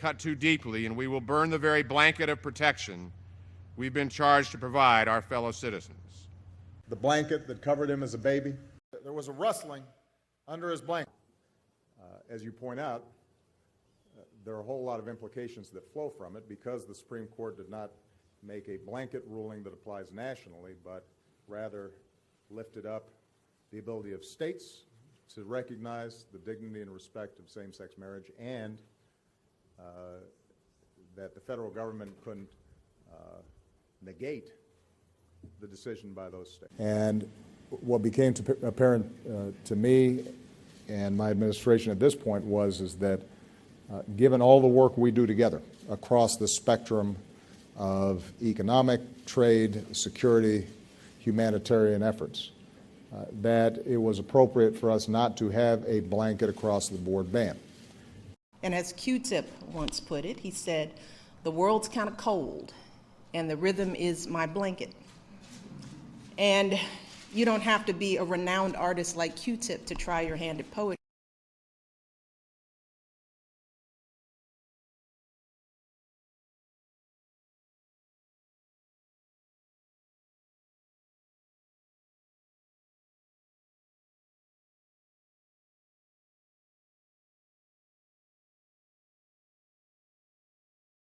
cut too deeply, and we will burn the very blanket of protection we've been charged to provide our fellow citizens. The blanket that covered him as a baby, there was a rustling under his blanket. As you point out, there are a whole lot of implications that flow from it because the Supreme Court did not make a blanket ruling that applies nationally, but rather lifted up the ability of states to recognize the dignity and respect of same-sex marriage, and that the federal government couldn't negate the decision by those states. And what became apparent to me and my administration at this point is that given all the work we do together across the spectrum of economic, trade, security, humanitarian efforts, that it was appropriate for us not to have a blanket across-the-board ban. And as Q-Tip once put it, he said, "The world's kind of cold, and the rhythm is my blanket." And you don't have to be a renowned artist like Q-Tip to try your hand at poetry.